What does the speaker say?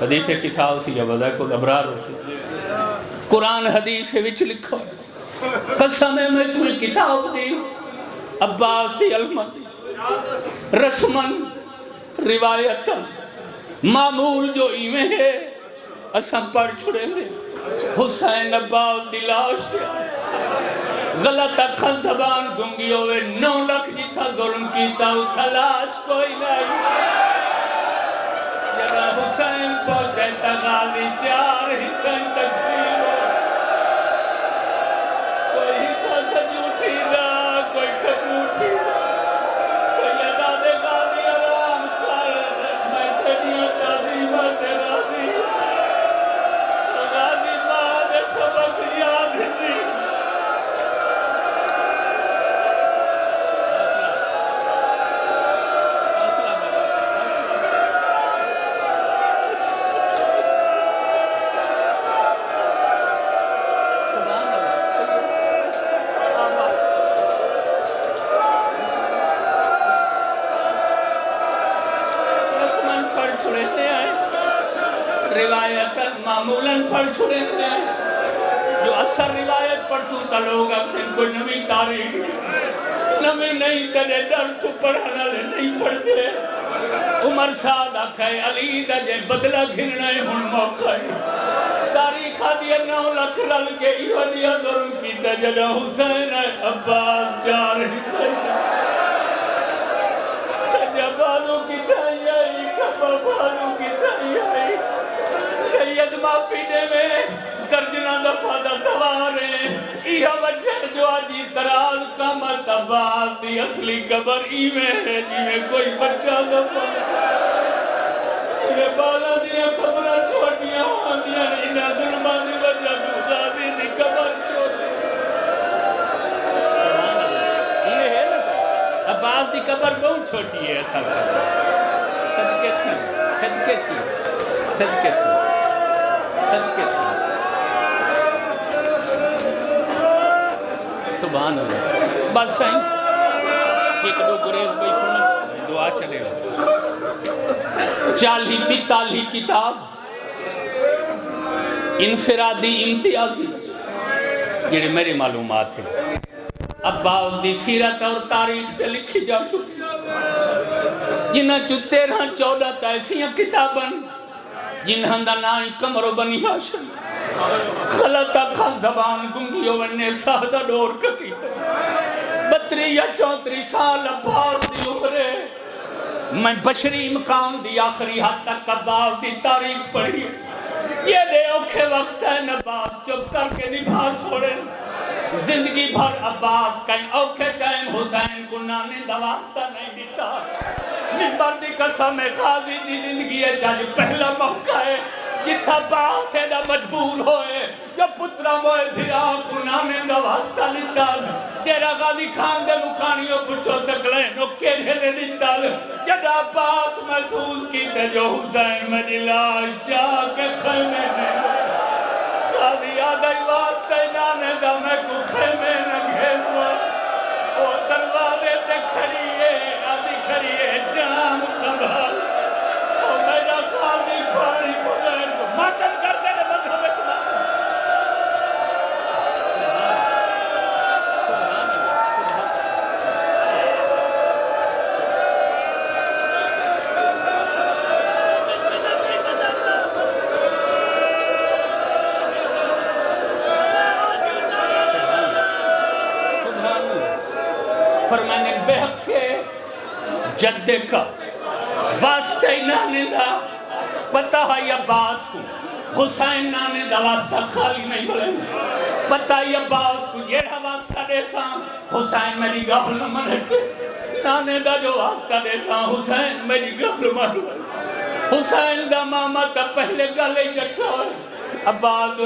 حدیث کساو سی یا وضع کو ابرار ہو سی قرآن حدیث وچ لکھو قسم ہے میں تمہیں کتاب دی عباس دی علمت دی رسمن روایتن معمول جو ایویں ہے اساں پڑھ چھڑے دے حسین عباس دی لاش دے غلط اکھن زبان گنگی ہوئے 9 لاکھ جتھا ظلم کیتا اتھا لاش کوئی نہیں جب حسین پہنچے غازی 4 حصے تقسیم کوئی حصہ سجوٹی دا کوئی کھٹوٹی دا سیدہ دے غازی آرام کر میں تجھیوں تعظیمہ سے راضی غازی ماں دے سبق یاد دی روایت معمولاً پڑھ چھوڑے ہیں جو اثر روایت پڑھ سوتا لوگ اکثر کوئی نوی تاریخ نوی نہیں تیرے ڈر تو پڑھانا لے نہیں پڑھ دے عمر سعد آکھائے علی دا جے بدلہ گھننا ہے ہن موقع ہے تاریخ آدیا 9 لاکھ رل کے ایوہ دیا ظلم کیتا جڑا حسین ہے عباس 4 حصے سجا بازو کی تھائی آئی کبا بازو کی تھائی آئی سید معافی دے میں درجنہ دفعہ دا سوارے یہ وجہ جو آجی تراز قامت عباس دی اصلی قبر ایویں ہے جیویں کوئی بچہ دفعہ یہ بالا دیا قبرہ چھوٹیاں ہوں دیا انہا ظلمہ دی وجہ تو غازی دی قبر چھوٹی یہ ہے نا عباس دی قبر بہت چھوٹی ہے صدقے تھی صدقے تھی صدقے تھی صدقے تھی سبحان اللہ بس سائیں ایک دو گریز بھائی سنیں دعا چلے گا 40-42 کتاب انفرادی امتیازی یہ میری معلومات ہیں عباس دی سیرت اور تاریخ تے لکھی جا چکی جنہاں چو 13-14 ایسیاں کتاباں جنہاں دا نائی کمر و بنی ہاشم غلط اکھا زبان گنگیوں وننے سہدہ ڈور کٹی 32 یا 34 سال عباس دی عمرے میں بشری مقام دی آخری حد تک عباس دی تاریخ پڑھی یہ دے اوکھے وقت ہے عباس چپ کر کے نبھا چھوڑے زندگی بھر عباس کہیں اوکھے ٹائم حسین کو نانے دواستا نہیں دیتا ممبر دی قسم غازی دی زندگی ہے جاج پہلا موقع ہے جتھا باس ہے دا مجبور ہوئے جو پترہ موئے بھرا کو نانے دواستا لیتا تیرا غازی خان دے مکانیوں پچھو سکلیں نکے ڈھلے دیتا جدا باس محسوس کی تے جو حسین میں لاش جا کے خیمے میں غازی آدھائی واسطہ نانے دا میں کو خیمے نہ گھیروا وہ دروازے تے کھڑی ہے آدھی کھڑی ہے جام سنبھال وہ میرا غازی پھاڑی بغیر کو ماتم کرتے نے مذہب اچھنا فرمانے بے حق کے جدے کا واسطہ نانے دا پتہ ہے عباس کو حسین نانے دا واسطہ خالی نہیں بلے پتہ ہے عباس کو جیڑا واسطہ دے ساں حسین میری گھر منے کے نانے دا جو واسطہ دے ساں حسین میری گھر منے حسین دا ماما تا پہلے گلے جٹھو عباس